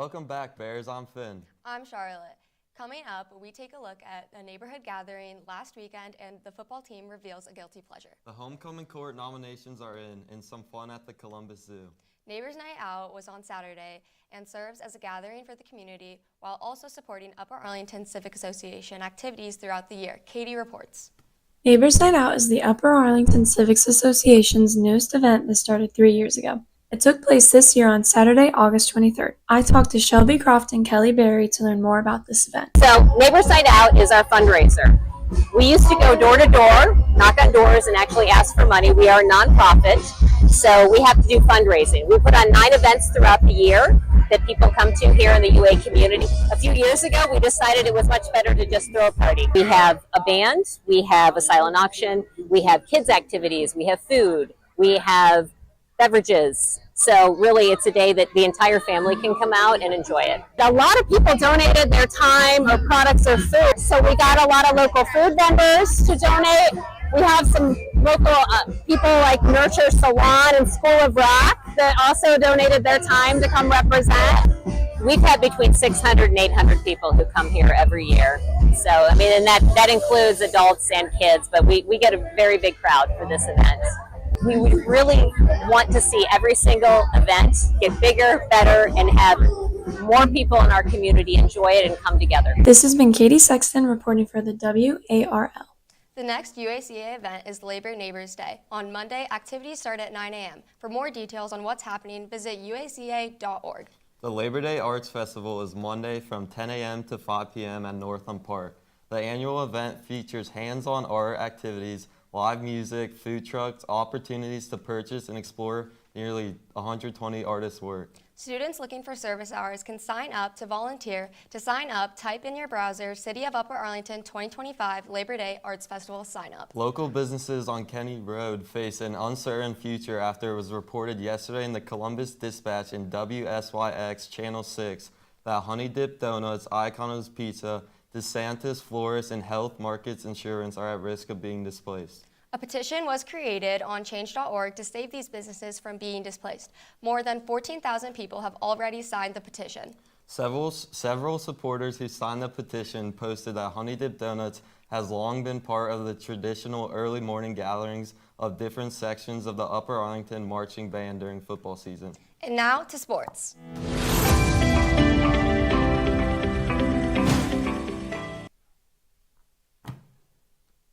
Welcome back, Bears. I'm Finn. I'm Charlotte. Coming up, we take a look at a neighborhood gathering last weekend, and the football team reveals a guilty pleasure. The homecoming court nominations are in, and some fun at the Columbus Zoo. Neighbors Night Out was on Saturday and serves as a gathering for the community while also supporting Upper Arlington Civic Association activities throughout the year. Katie reports. Neighbors Night Out is the Upper Arlington Civics Association's newest event that started 3 years ago. It took place this year on Saturday, August 23rd. I talked to Shelby Croft and Kelly Berry to learn more about this event. So Neighbors Night Out is our fundraiser. We used to go door to door, knock on doors, and actually ask for money. We are a nonprofit, so we have to do fundraising. We put on 9 events throughout the year that people come to here in the UA community. A few years ago, we decided it was much better to just throw a party. We have a band, we have a silent auction, we have kids activities, we have food, we have beverages. So really, it's a day that the entire family can come out and enjoy it. A lot of people donated their time or products or food. So we got a lot of local food vendors to donate. We have some local people like Nurture Salon and School of Rock that also donated their time to come represent. We've had between 600 and 800 people who come here every year. So, I mean, and that includes adults and kids, but we get a very big crowd for this event. We would really want to see every single event get bigger, better, and have more people in our community enjoy it and come together. This has been Katie Sexton reporting for the WARL. The next UACA event is Labor Neighbors Day. On Monday, activities start at 9 a.m. For more details on what's happening, visit uaca.org. The Labor Day Arts Festival is Monday from 10 a.m. to 5 p.m. at Northland Park. The annual event features hands-on art activities, live music, food trucks, opportunities to purchase and explore nearly 120 artists' work. Students looking for service hours can sign up to volunteer. To sign up, type in your browser, City of Upper Arlington 2025 Labor Day Arts Festival sign up. Local businesses on Kenny Road face an uncertain future after it was reported yesterday in the Columbus Dispatch and WSYX Channel 6 that Honey Dip Donuts, Icono's Pizza, DeSantis Florist, and Health Markets Insurance are at risk of being displaced. A petition was created on change.org to save these businesses from being displaced. More than 14,000 people have already signed the petition. Several supporters who signed the petition posted that Honey Dip Donuts has long been part of the traditional early morning gatherings of different sections of the Upper Arlington marching band during football season. And now to sports.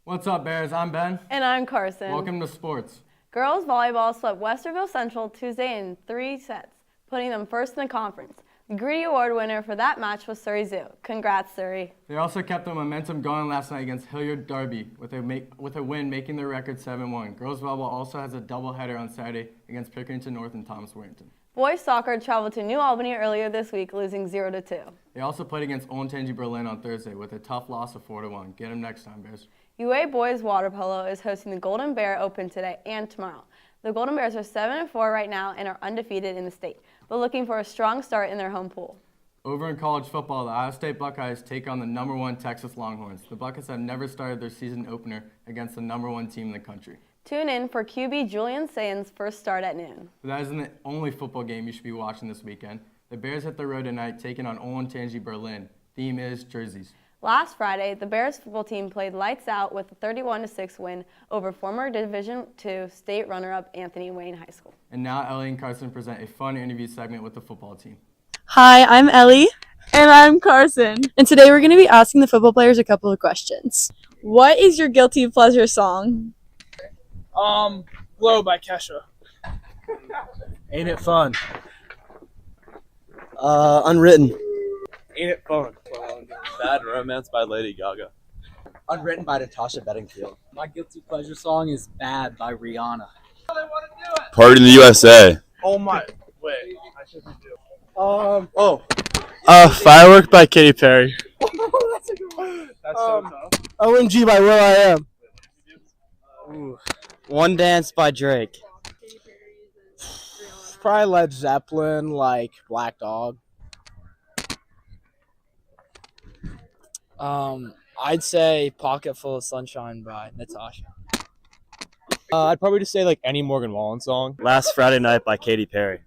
What's up, Bears? I'm Ben. And I'm Carson. Welcome to sports. Girls volleyball swept Westerville Central Tuesday in 3 sets, putting them first in the conference. The Greedy Award winner for that match was Surrey Zoo. Congrats, Surrey. They also kept the momentum going last night against Hilliard Derby with a win, making their record 7-1. Girls volleyball also has a doubleheader on Saturday against Pickerington North and Thomas Warrington. Boys soccer traveled to New Albany earlier this week, losing 0-2. They also played against Olentangy Berlin on Thursday with a tough loss of 4-1. Get them next time, Bears. UA Boys Water Polo is hosting the Golden Bear Open today and tomorrow. The Golden Bears are 7-4 right now and are undefeated in the state, but looking for a strong start in their home pool. Over in college football, the Iowa State Buckeyes take on the #1 Texas Longhorns. The Buckeyes have never started their season opener against the #1 team in the country. Tune in for QB Julian Sain's first start at noon. But that isn't the only football game you should be watching this weekend. The Bears hit the road tonight, taking on Olentangy Berlin. Theme is jerseys. Last Friday, the Bears football team played lights out with a 31-6 win over former Division II state runner-up Anthony Wayne High School. And now Ellie and Carson present a fun interview segment with the football team. Hi, I'm Ellie. And I'm Carson. And today we're going to be asking the football players a couple of questions. What is your guilty pleasure song? Glow by Kesha. Ain't It Fun? Unwritten. Ain't It Fun? Bad Romance by Lady Gaga. Unwritten by Natasha Bedingfield. My guilty pleasure song is Bad by Rihanna. Party in the USA. Oh my, wait, I shouldn't do Firework by Katy Perry. That's a good one. That's so tough. OMG by will.i.am. Ooh. One Dance by Drake. Probably Led Zeppelin, like Black Dog. I'd say Pocket Full of Sunshine by Natasha. I'd probably just say like any Morgan Wallen song. Last Friday Night by Katy Perry.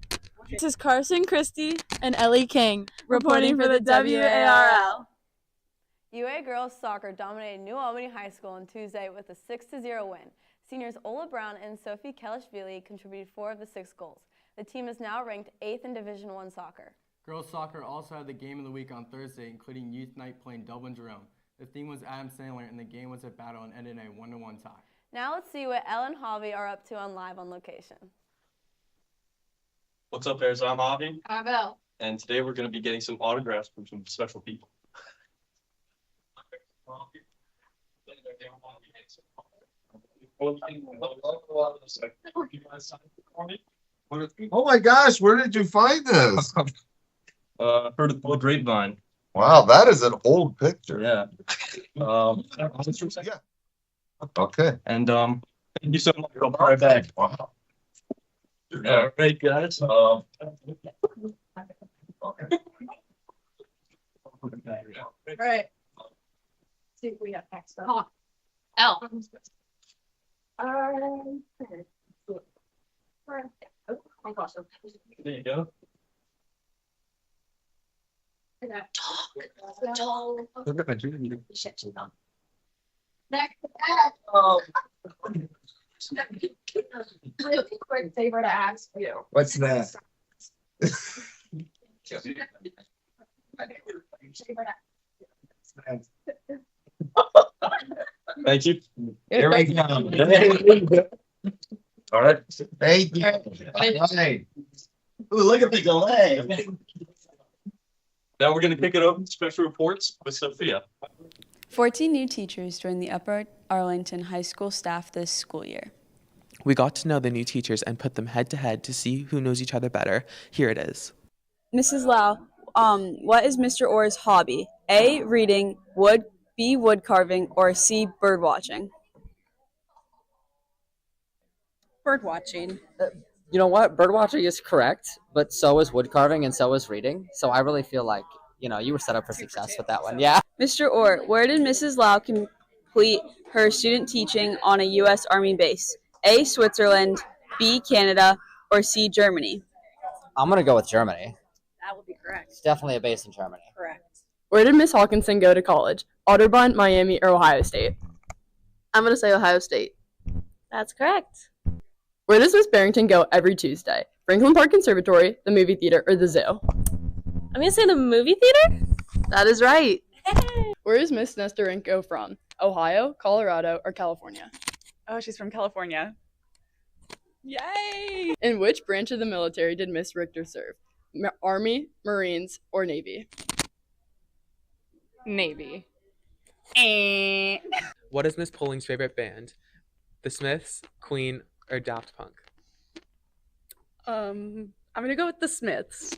This is Carson Christie and Ellie King reporting for the WARL. UA girls soccer dominated New Albany High School on Tuesday with a 6-0 win. Seniors Ola Brown and Sophie Kelishvili contributed 4 of the 6 goals. The team is now ranked 8th in Division I soccer. Girls soccer also had the game of the week on Thursday, including youth night playing Dublin Jerome. The theme was Adam Sandler, and the game was a battle and ended in a 1-1 tie. Now let's see what Elle and Javi are up to on Live on Location. What's up, Bears? I'm Javi. I'm Elle. And today we're going to be getting some autographs from some special people. Oh my gosh, where did you find this? Heard it through the grapevine. Wow, that is an old picture. Yeah. Yeah. Okay. And thank you so much. I'll be right back. Wow. All right, guys. Right. See if we have next up. Elle. Oh my gosh. There you go. Quick favor to ask you. What's that? Thank you. Here we go. All right. Thank you. Right. Ooh, look at the delay. Now we're going to kick it over to special reports with Sophia. 14 new teachers joined the Upper Arlington High School staff this school year. We got to know the new teachers and put them head to head to see who knows each other better. Here it is. Mrs. Lau, what is Mr. Orr's hobby? A, reading, B, wood carving, or C, bird watching? Bird watching. You know what? Bird watching is correct, but so is wood carving and so is reading. So I really feel like, you were set up for success with that one. Yeah. Mr. Orr, where did Mrs. Lau complete her student teaching on a U.S. Army base? A, Switzerland, B, Canada, or C, Germany? I'm going to go with Germany. That would be correct. It's definitely a base in Germany. Correct. Where did Miss Hawkinson go to college? Audubon, Miami, or Ohio State? I'm going to say Ohio State. That's correct. Where does Miss Barrington go every Tuesday? Franklin Park Conservatory, the movie theater, or the zoo? I'm going to say the movie theater? That is right. Where is Miss Nestorenko from? Ohio, Colorado, or California? Oh, she's from California. Yay! In which branch of the military did Miss Richter serve? Army, Marines, or Navy? Navy. What is Miss Polling's favorite band? The Smiths, Queen, or Daft Punk? I'm going to go with the Smiths.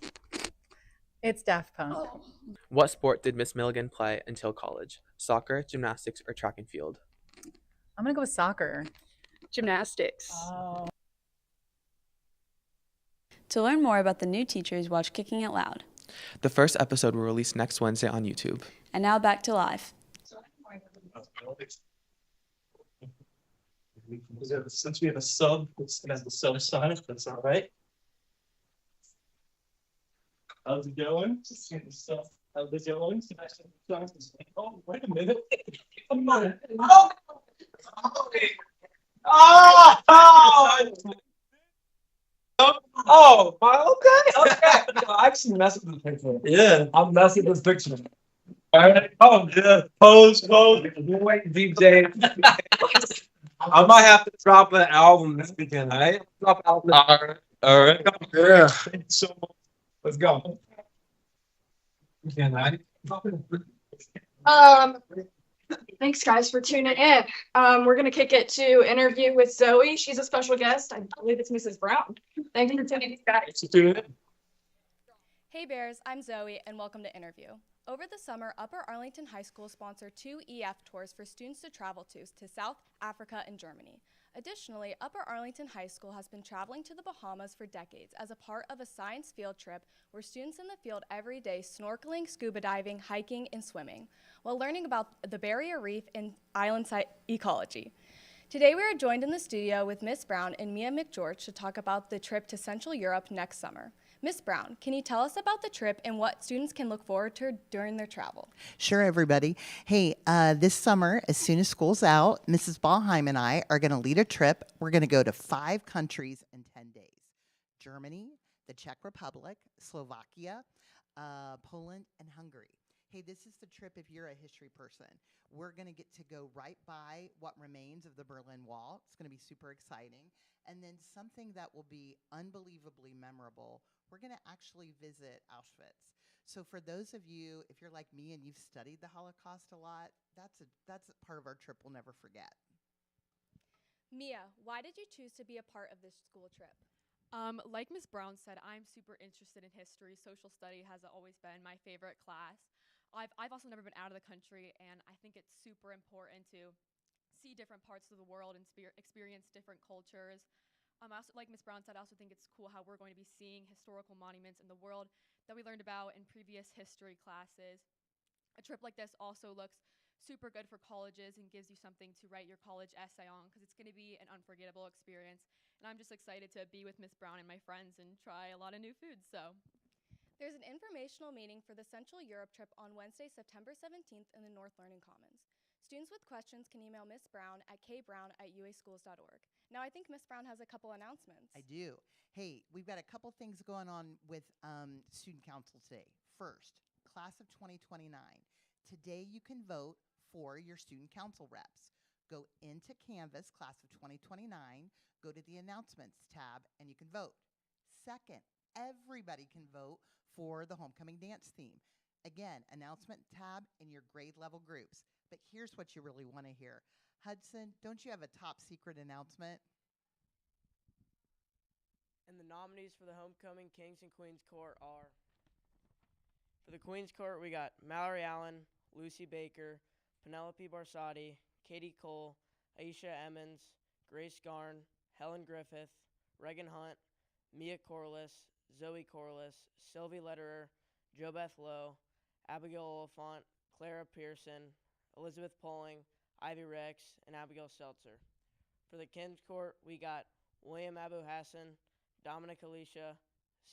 It's Daft Punk. Oh. What sport did Miss Milligan play until college? Soccer, gymnastics, or track and field? I'm going to go with soccer. Gymnastics. Oh. To learn more about the new teachers, watch Kicking It Loud. The first episode will release next Wednesday on YouTube. And now back to live. Since we have a sub, it's has the sub sign, if that's all right. How's it going? Just getting stuff. How's it going? Oh, wait a minute. Come on. Oh! Oh, okay. I've seen mess with this picture. Yeah. I'm messing with this picture. All right. Oh, yeah. Pose. Wait, DJ. I might have to drop an album this weekend, all right? Drop an album. All right. Yeah. So Let's go. Weekend, all right? Thanks guys for tuning in. We're gonna kick it to interview with Zoe. She's a special guest. I believe it's Mrs. Brown. Thank you for tuning in, guys. Hey Bears, I'm Zoe and welcome to Interview. Over the summer, Upper Arlington High School sponsored 2 EF tours for students to travel to South Africa and Germany. Additionally, Upper Arlington High School has been traveling to the Bahamas for decades as a part of a science field trip where students in the field every day snorkeling, scuba diving, hiking, and swimming, while learning about the barrier reef and island site ecology. Today we are joined in the studio with Miss Brown and Mia McGeorge to talk about the trip to Central Europe next summer. Miss Brown, can you tell us about the trip and what students can look forward to during their travel? Sure, everybody. Hey, this summer, as soon as school's out, Mrs. Ballheim and I are going to lead a trip. We're going to go to 5 countries in 10 days. Germany, the Czech Republic, Slovakia, Poland, and Hungary. Hey, this is the trip if you're a history person. We're going to get to go right by what remains of the Berlin Wall. It's going to be super exciting. And then something that will be unbelievably memorable, we're going to actually visit Auschwitz. So for those of you, if you're like me and you've studied the Holocaust a lot, that's a part of our trip we'll never forget. Mia, why did you choose to be a part of this school trip? Like Ms. Brown said, I'm super interested in history. Social study has always been my favorite class. I've also never been out of the country, and I think it's super important to see different parts of the world and experience different cultures. I also, like Ms. Brown said, I also think it's cool how we're going to be seeing historical monuments in the world that we learned about in previous history classes. A trip like this also looks super good for colleges and gives you something to write your college essay on, because it's going to be an unforgettable experience. And I'm just excited to be with Ms. Brown and my friends and try a lot of new foods. There's an informational meeting for the Central Europe trip on Wednesday, September 17th in the North Learning Commons. Students with questions can email Ms. Brown at kbrown@uaschools.org. Now I think Ms. Brown has a couple announcements. I do. Hey, we've got a couple things going on with Student Council today. First, class of 2029. Today you can vote for your Student Council reps. Go into Canvas, class of 2029, go to the announcements tab, and you can vote. Second, everybody can vote for the homecoming dance theme. Again, announcement tab in your grade level groups. But here's what you really want to hear. Hudson, don't you have a top secret announcement? And the nominees for the homecoming Kings and Queens Court are, for the Queens Court, we got Mallory Allen, Lucy Baker, Penelope Barsati, Katie Cole, Aisha Emmons, Grace Garn, Helen Griffith, Reagan Hunt, Mia Corliss, Zoe Corliss, Sylvie Lederer, JoBeth Lowe, Abigail Oliphant, Clara Pearson, Elizabeth Poling, Ivy Rex, and Abigail Seltzer. For the Kings Court, we got William Abu Hassan, Dominic Alicia,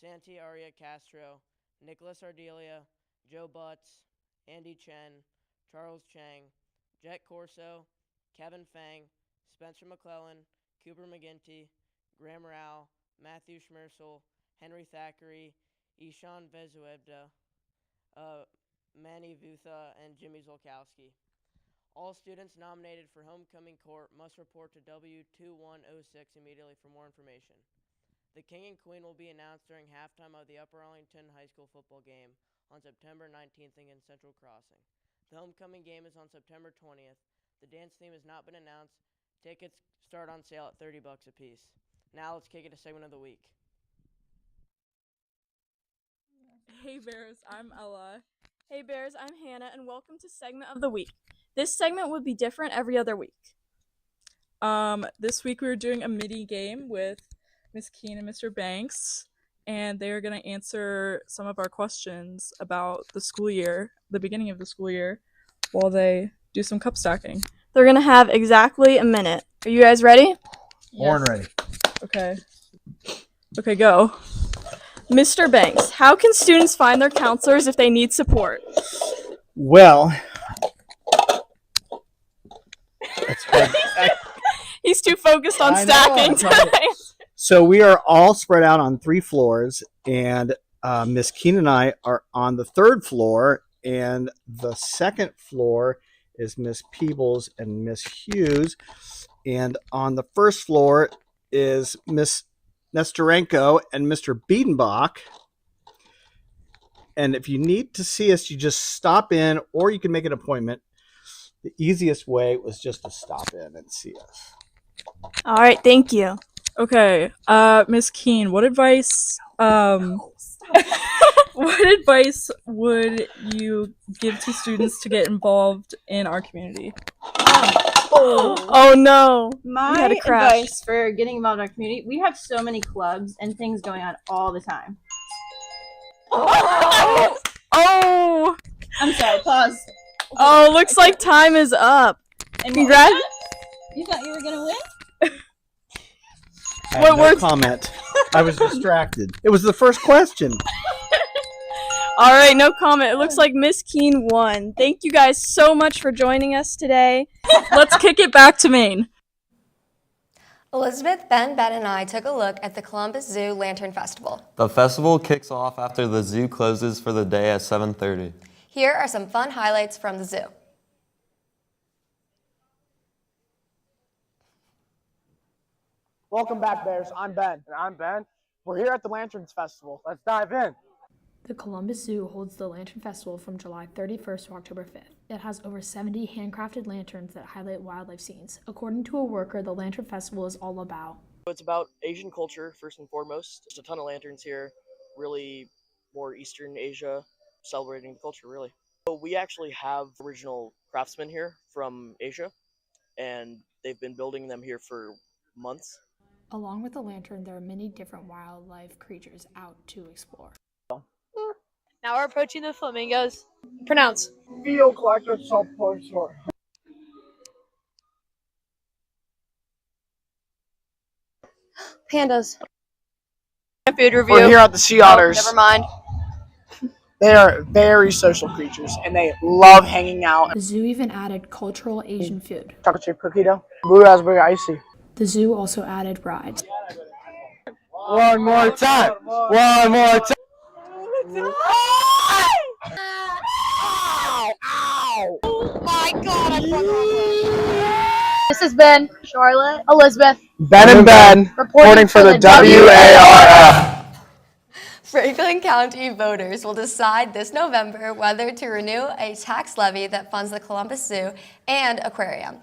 Santi Aria Castro, Nicholas Ardelia, Joe Butts, Andy Chen, Charles Chang, Jet Corso, Kevin Fang, Spencer McClellan, Cooper McGinty, Graham Rao, Matthew Schmersel, Henry Thackeray, Ishan Vezuebda, Manny Vutha, and Jimmy Zolkowski. All students nominated for Homecoming Court must report to W2106 immediately for more information. The King and Queen will be announced during halftime of the Upper Arlington High School football game on September 19th against Central Crossing. The homecoming game is on September 20th. The dance theme has not been announced. Tickets start on sale at $30 a piece. Now let's kick it to segment of the week. Hey Bears, I'm Ella. Hey Bears, I'm Hannah, and welcome to segment of the week. This segment would be different every other week. This week we were doing a mini game with Miss Keene and Mr. Banks, and they're going to answer some of our questions about the school year, the beginning of the school year, while they do some cup stacking. They're going to have exactly a minute. Are you guys ready? Born ready. Okay. Okay, go. Mr. Banks, how can students find their counselors if they need support? Well, He's too focused on stacking today. So we are all spread out on 3 floors, and Miss Keene and I are on the 3rd floor, and the 2nd floor is Miss Peebles and Miss Hughes, and on the 1st floor is Miss Nestorenko and Mr. Biedenbach. And if you need to see us, you just stop in, or you can make an appointment. The easiest way was just to stop in and see us. All right, thank you. Okay, Miss Keene, what advice would you give to students to get involved in our community? Oh no. We had My a crash. advice for getting involved in our community, we have so many clubs and things going on all the time. Oh! I'm sorry, pause. Oh, looks like time is up. And Congrats. you thought you were going to win? I What had no words? comment. I was distracted. It was the first question. All right, no comment. It looks like Miss Keen won. Thank you guys so much for joining us today. Let's kick it back to Maine. Elizabeth, Ben, and I took a look at the Columbus Zoo Lantern Festival. The festival kicks off after the zoo closes for the day at 7:30. Here are some fun highlights from the zoo. Welcome back, Bears. I'm Ben. And I'm Ben. We're here at the Lanterns Festival. Let's dive in. The Columbus Zoo holds the Lantern Festival from July 31st to October 5th. It has over 70 handcrafted lanterns that highlight wildlife scenes. According to a worker, the Lantern Festival is all about. It's about Asian culture, first and foremost. There's a ton of lanterns here, really more Eastern Asia, celebrating the culture, really. So we actually have original craftsmen here from Asia, and they've been building them here for months. Along with the lantern, there are many different wildlife creatures out to explore. Now we're approaching the flamingos. Pronounce. Field collector self-portrait. Pandas. Food review. We're here at the sea otters. Never mind. They are very social creatures, and they love hanging out. The zoo even added cultural Asian food. Chocolate chip cookie dough. Blue raspberry icy. The zoo also added rides. One more time. One more time. Oh my god, I forgot. This has been Charlotte, Elizabeth, Ben and Ben reporting for the WARL. Franklin County voters will decide this November whether to renew a tax levy that funds the Columbus Zoo and aquarium,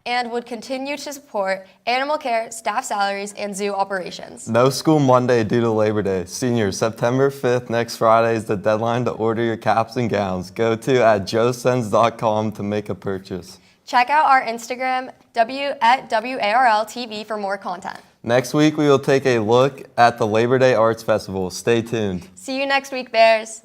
and would continue to support animal care, staff salaries, and zoo operations. No school Monday due to Labor Day. Seniors, September 5th, next Friday, is the deadline to order your caps and gowns. Go to @joesends.com to make a purchase. Check out our Instagram at WARL-TV for more content. Next week, we will take a look at the Labor Day Arts Festival. Stay tuned. See you next week, Bears.